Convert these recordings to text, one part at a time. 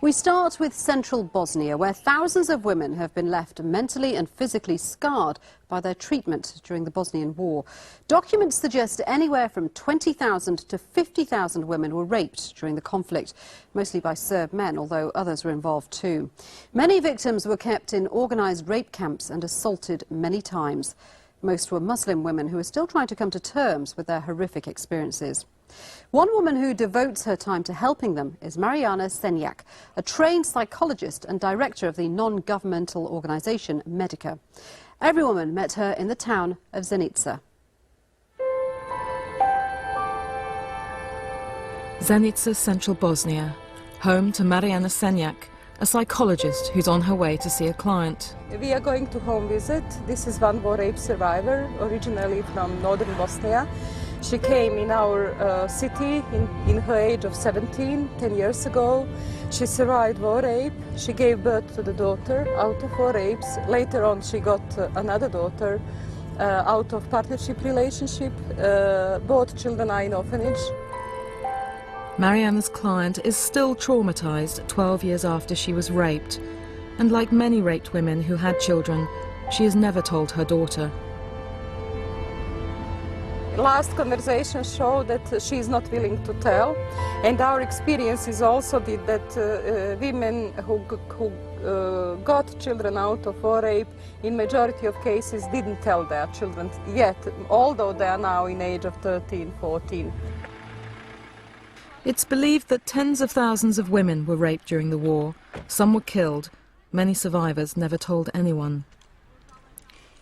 We start with central Bosnia, where thousands of women have been left mentally and physically scarred by their treatment during the Bosnian War. Documents suggest anywhere from 20,000 to 50,000 women were raped during the conflict, mostly by Serb men, although others were involved too. Many victims were kept in organised rape camps and assaulted many times. Most were Muslim women who are still trying to come to terms with their horrific experiences. One woman who devotes her time to helping them is Marijana Senjak, a trained psychologist and director of the non-governmental organisation Medica. Everywoman met her in the town of Zenica. Zenica, central Bosnia, home to Marijana Senjak, a psychologist who's on her way to see a client. We are going to home visit. This is one war rape survivor, originally from northern Bosnia. She came in our city in her age of 17, 10 years ago. She survived war rape. She gave birth to the daughter out of war rapes. Later on she got another daughter out of partnership relationship. Both children are in orphanage. Marijana's client is still traumatized 12 years after she was raped. And like many raped women who had children, she has never told her daughter. Last conversation showed that she is not willing to tell, and our experience is also that women who got children out of war rape, in majority of cases didn't tell their children yet, although they are now in age of 13, 14. It's believed that tens of thousands of women were raped during the war. Some were killed. Many survivors never told anyone.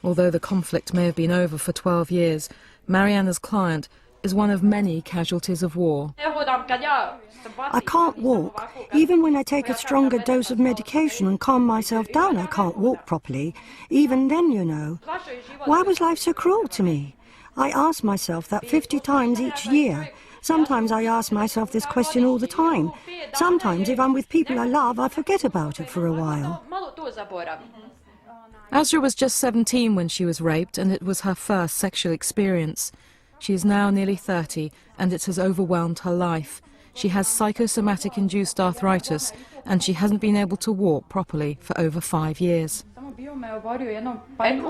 Although the conflict may have been over for 12 years, Marijana's client is one of many casualties of war. I can't walk. Even when I take a stronger dose of medication and calm myself down, I can't walk properly. Even then, you know. Why was life so cruel to me? I ask myself that 50 times each year. Sometimes I ask myself this question all the time. Sometimes, if I'm with people I love, I forget about it for a while. Azra was just 17 when she was raped, and it was her first sexual experience. She is now nearly 30, and it has overwhelmed her life. She has psychosomatic-induced arthritis, and she hasn't been able to walk properly for over 5 years.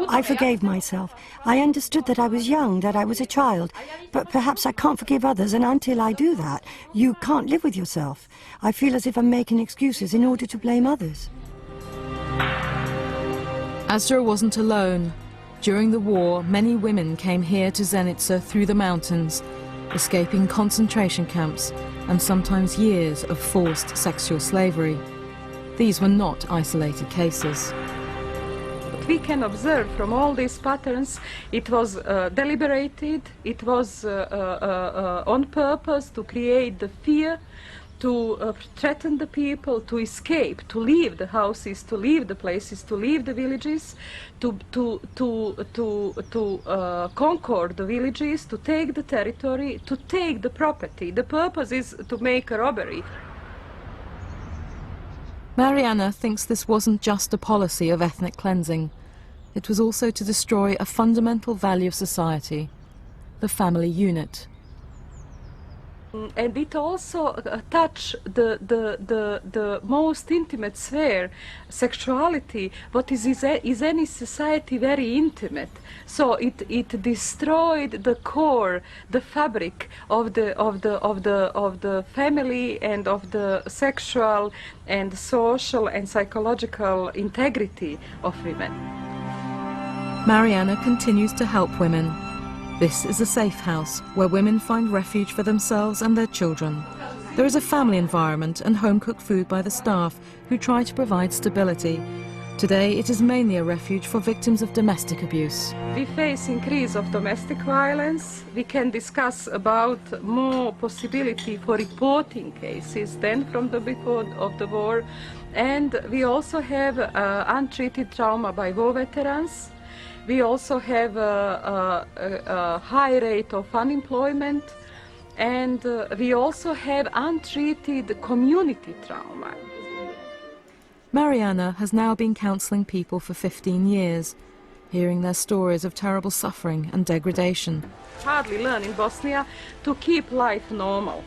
I forgave myself. I understood that I was young, that I was a child. But perhaps I can't forgive others, and until I do that, you can't live with yourself. I feel as if I'm making excuses in order to blame others. Azra wasn't alone. During the war, many women came here to Zenica through the mountains, escaping concentration camps and sometimes years of forced sexual slavery. These were not isolated cases. We can observe from all these patterns, it was deliberated, it was on purpose to create the fear, to threaten the people, to escape, to leave the houses, to leave the places, to leave the villages, to conquer the villages, to take the territory, to take the property. The purpose is to make a robbery. Marijana thinks this wasn't just a policy of ethnic cleansing. It was also to destroy a fundamental value of society, the family unit. And it also touched the most intimate sphere, sexuality. What is any society very intimate? So it destroyed the core, the fabric of the family and of the sexual and social and psychological integrity of women. Marijana continues to help women. This is a safe house where women find refuge for themselves and their children. There is a family environment and home-cooked food by the staff who try to provide stability. Today it is mainly a refuge for victims of domestic abuse. We face increase of domestic violence. We can discuss about more possibility for reporting cases than from the before of the war. And we also have untreated trauma by war veterans. We also have a high rate of unemployment, and we also have untreated community trauma. Marijana has now been counselling people for 15 years, hearing their stories of terrible suffering and degradation. Hardly learn in Bosnia to keep life normal,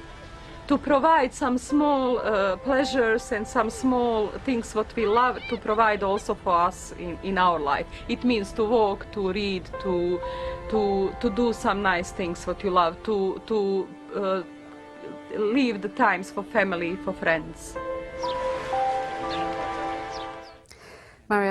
to provide some small pleasures and some small things what we love to provide also for us in our life. It means to walk, to read, to do some nice things what you love, to leave the times for family, for friends. Marijana